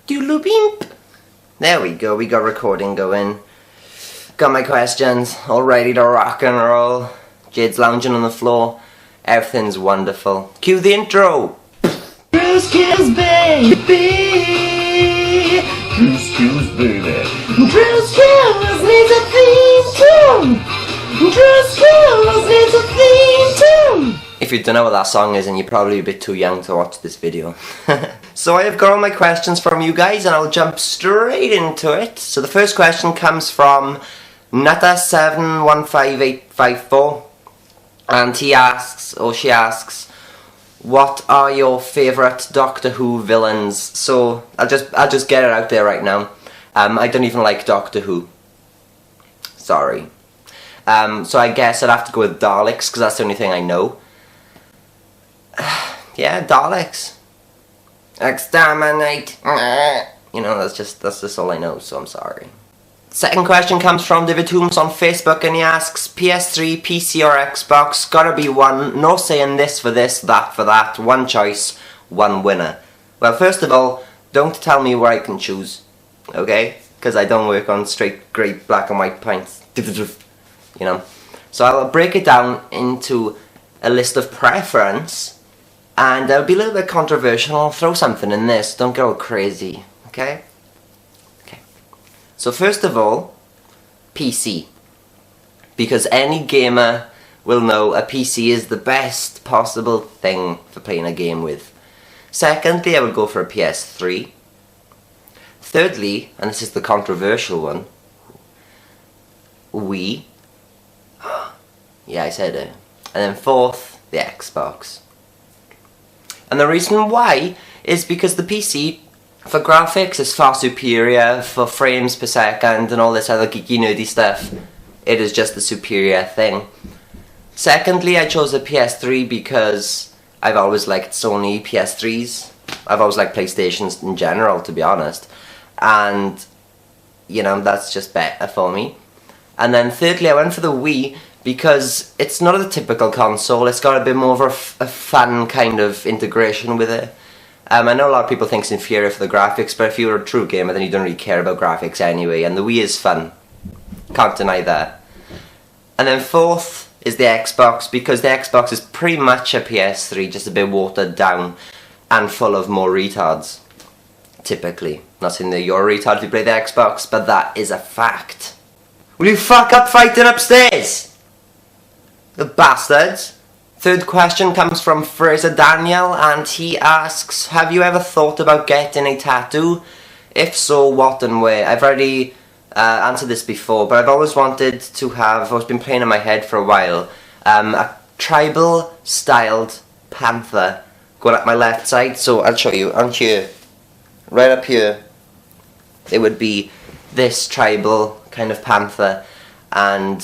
Doodle beep. There we go, we got recording going. Got my questions, all ready to rock and roll. Jade's lounging on the floor. Everything's wonderful. Cue the intro. Bruce Kills Baby. Bruce Kills Baby. Bruce Kills needs a theme tune. Bruce Kills needs a theme tune. If you don't know what that song is, and you're probably a bit too young to watch this video. So I have got all my questions from you guys, and I'll jump straight into it. So the first question comes from Nata715854, and he asks, or she asks, what are your favourite Doctor Who villains? So I'll just get it out there right now. I don't even like Doctor Who. Sorry. So I guess I'd have to go with Daleks, because that's the only thing I know. Yeah, Daleks. Exterminate. You know, that's just all I know, so I'm sorry. Second question comes from David Toombs on Facebook, and he asks, PS3, PC or Xbox, gotta be one, no saying this for this, that for that, one choice, one winner. Well, first of all, don't tell me where I can choose, okay? Because I don't work on straight, grey, black and white pints, you know? So I'll break it down into a list of preference, and it'll be a little bit controversial. I'll throw something in this, don't get all crazy, okay? Okay. So first of all, PC. Because any gamer will know a PC is the best possible thing for playing a game with. Secondly, I would go for a PS3. Thirdly, and this is the controversial one, Wii. Yeah, I said it. And then fourth, the Xbox. And the reason why is because the PC, for graphics, is far superior, for frames per second and all this other geeky nerdy stuff. It is just the superior thing. Secondly, I chose the PS3 because I've always liked Sony PS3s. I've always liked PlayStations in general, to be honest. And, you know, that's just better for me. And then thirdly, I went for the Wii because it's not a typical console. It's got a bit more of a fun kind of integration with it. I know a lot of people think it's inferior for the graphics, but if you're a true gamer, then you don't really care about graphics anyway, and the Wii is fun. Can't deny that. And then fourth is the Xbox, because the Xbox is pretty much a PS3, just a bit watered down and full of more retards. Typically. Not saying that you're a retard if you play the Xbox, but that is a fact. Will you fuck up fighting upstairs? The bastards. Third question comes from Fraser Daniel, and he asks, have you ever thought about getting a tattoo? If so, what and where? I've already answered this before, but I've always wanted to have, it's been playing in my head for a while, a tribal styled panther going up my left side. So I'll show you, on here, right up here, it would be this tribal kind of panther, and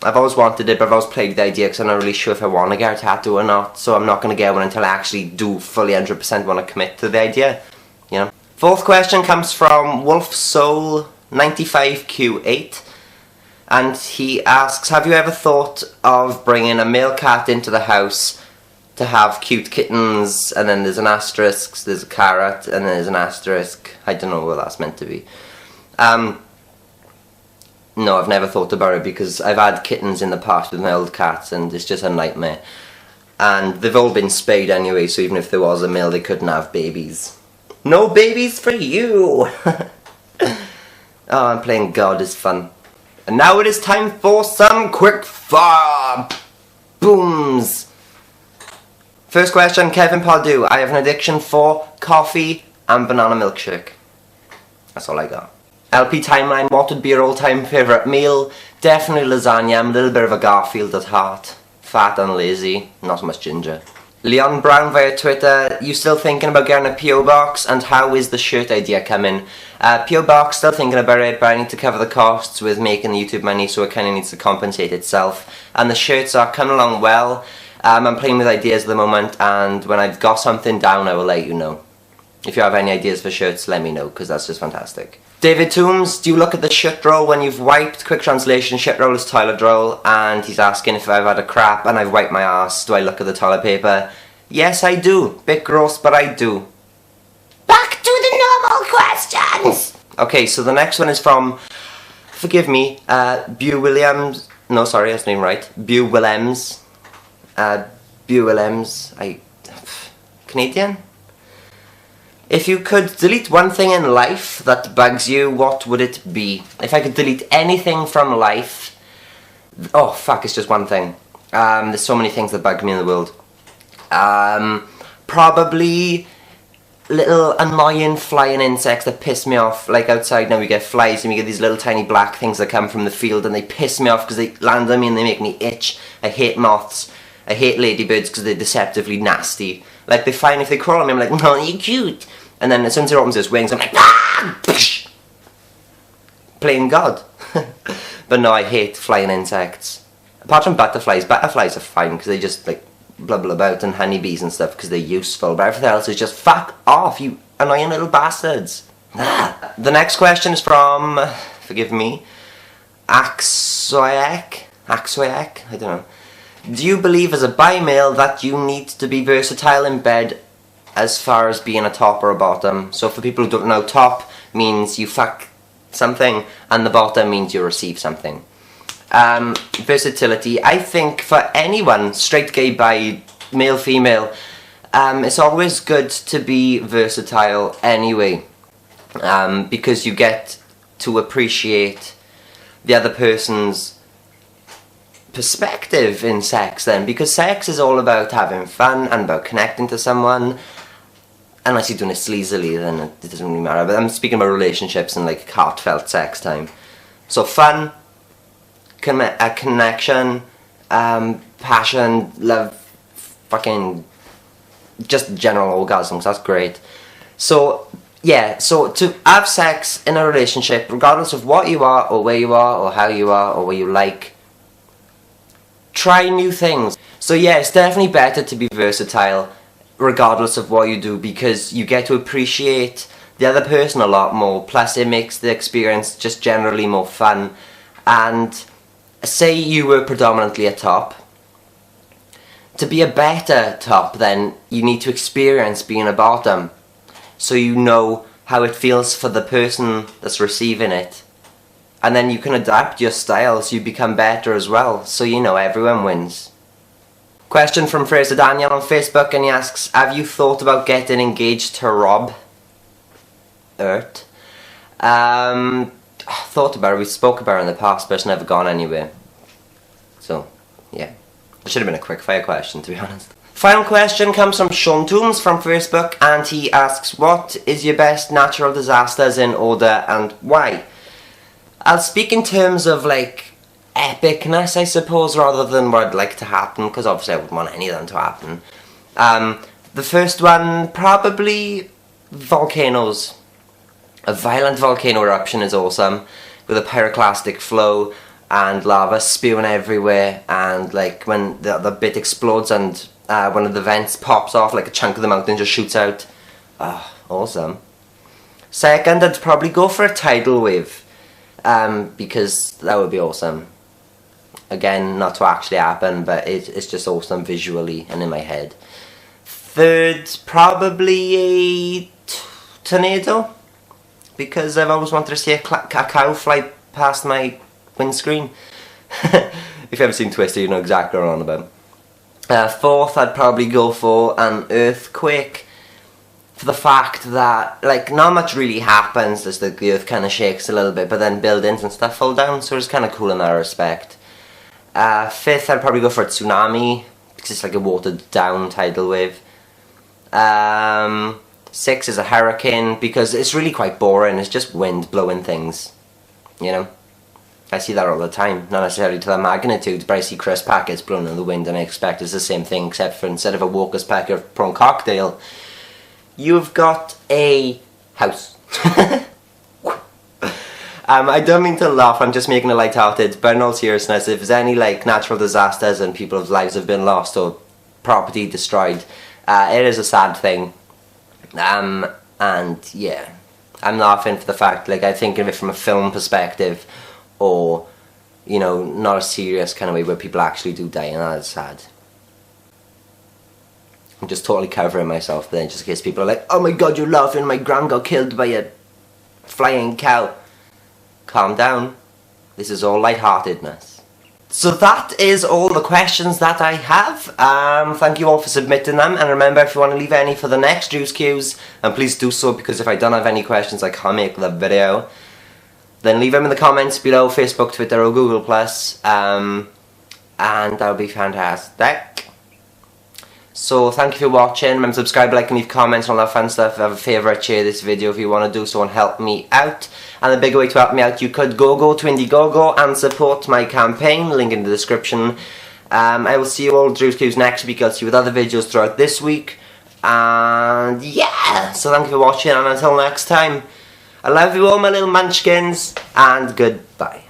I've always wanted it, but I've always plagued the idea because I'm not really sure if I want to get a tattoo or not, so I'm not going to get one until I actually do fully 100% want to commit to the idea, you know. Fourth question comes from WolfSoul95Q8, and he asks, have you ever thought of bringing a male cat into the house to have cute kittens, and then there's an asterisk, there's a carrot, and then there's an asterisk. I don't know what that's meant to be. No, I've never thought about it because I've had kittens in the past with my old cats and it's just a nightmare. And they've all been spayed anyway, so even if there was a male, they couldn't have babies. No babies for you! Oh, I'm playing God is fun. And now it is time for some quick fire booms. First question, Kevin Pardue. I have an addiction for coffee and banana milkshake. That's all I got. LP Timeline, what would be your all-time favourite meal? Definitely lasagna. I'm a little bit of a Garfield at heart. Fat and lazy, not so much ginger. Leon Brown via Twitter, you still thinking about getting a P.O. box? And how is the shirt idea coming? P.O. box, still thinking about it, but I need to cover the costs with making the YouTube money, so it kind of needs to compensate itself. And the shirts are coming along well. I'm playing with ideas at the moment, and when I've got something down, I will let you know. If you have any ideas for shirts, let me know, because that's just fantastic. David Toombs, do you look at the shit roll when you've wiped? Quick translation, shit roll is toilet roll, and he's asking if I've had a crap and I've wiped my ass, do I look at the toilet paper? Yes, I do. Bit gross, but I do. Back to the normal question! Okay, so the next one is from, forgive me, Bew Williams. No, sorry, that's name right. Bew Willems. Bew Willems. Canadian? If you could delete one thing in life that bugs you, what would it be? If I could delete anything from life... Oh, fuck, it's just one thing. There's so many things that bug me in the world. Probably little annoying flying insects that piss me off. Like outside now we get flies and we get these little tiny black things that come from the field and they piss me off because they land on me and they make me itch. I hate moths. I hate ladybirds because they're deceptively nasty. Like, they're fine if they crawl on me, I'm like, no, you're cute. And then as soon as it opens its wings, I'm like, ah! Playing God. But no, I hate flying insects. Apart from butterflies are fine because they just, like, blubble about, and honeybees and stuff because they're useful. But everything else is just, fuck off, you annoying little bastards. The next question is from, forgive me, S.L.A.C. I don't know. Do you believe as a bi-male that you need to be versatile in bed as far as being a top or a bottom? So for people who don't know, top means you fuck something and the bottom means you receive something. Versatility, I think for anyone, straight, gay, bi, male, female, it's always good to be versatile anyway, because you get to appreciate the other person's perspective in sex then, because sex is all about having fun and about connecting to someone. Unless you're doing it sleazily, then it doesn't really matter, but I'm speaking about relationships and like heartfelt sex time. So fun, a connection, passion, love, fucking just general orgasms, that's great. So yeah, so to have sex in a relationship, regardless of what you are or where you are or how you are or what you like, try new things. So yeah, it's definitely better to be versatile regardless of what you do, because you get to appreciate the other person a lot more, plus it makes the experience just generally more fun. And say you were predominantly a top, to be a better top then you need to experience being a bottom, so you know how it feels for the person that's receiving it. And then you can adapt your style so you become better as well. So, you know, everyone wins. Question from Fraser Daniel on Facebook, and he asks, have you thought about getting engaged to Rob? Thought about it, we spoke about it in the past, but it's never gone anywhere. So, yeah. It should have been a quick fire question, to be honest. Final question comes from Sean Toombs from Facebook, and he asks, what is your best natural disasters in order and why? I'll speak in terms of, like, epicness, I suppose, rather than what I'd like to happen, because obviously I wouldn't want any of them to happen. The first one, probably volcanoes. A violent volcano eruption is awesome, with a pyroclastic flow and lava spewing everywhere, and like when the bit explodes and one of the vents pops off, like a chunk of the mountain just shoots out. Awesome. Second, I'd probably go for a tidal wave. Because that would be awesome. Again, not to actually happen, but it's just awesome visually and in my head. Third, probably a tornado, because I've always wanted to see a cow fly past my windscreen. If you've ever seen Twister, you know exactly what I'm on about. Fourth, I'd probably go for an earthquake, for the fact that, like, not much really happens, just the earth kind of shakes a little bit, but then buildings and stuff fall down, so it's kind of cool in that respect. Fifth, I'd probably go for a tsunami, because it's like a watered down tidal wave. Six is a hurricane, because it's really quite boring, it's just wind blowing things, you know? I see that all the time, not necessarily to that magnitude, but I see crisp packets blown in the wind and I expect it's the same thing, except for instead of a Walker's packet of prawn cocktail, you've got a house. I don't mean to laugh, I'm just making it light-hearted, but in all seriousness, if there's any like natural disasters and people's lives have been lost or property destroyed, it is a sad thing. And yeah, I'm laughing for the fact, like, I think of it from a film perspective, or, you know, not a serious kind of way where people actually do die, and that is sad. I'm just totally covering myself then, just in case people are like, oh my god, you're laughing, my gran got killed by a Flying cow. Calm down. This is all lightheartedness. So that is all the questions that I have. Thank you all for submitting them, and remember, if you want to leave any for the next Juice Cues, and please do so, because if I don't have any questions I can't make the video, then leave them in the comments below, Facebook, Twitter or Google+, and that would be fantastic. So thank you for watching. Remember to subscribe, like and leave comments and all that fun stuff. If you have a favourite, share this video if you want to do so and help me out. And the bigger way to help me out, you could go to Indiegogo and support my campaign, link in the description. I will see you all Juice Cues next week. I'll see you with other videos throughout this week. And yeah, so thank you for watching, and until next time, I love you all my little munchkins, and goodbye.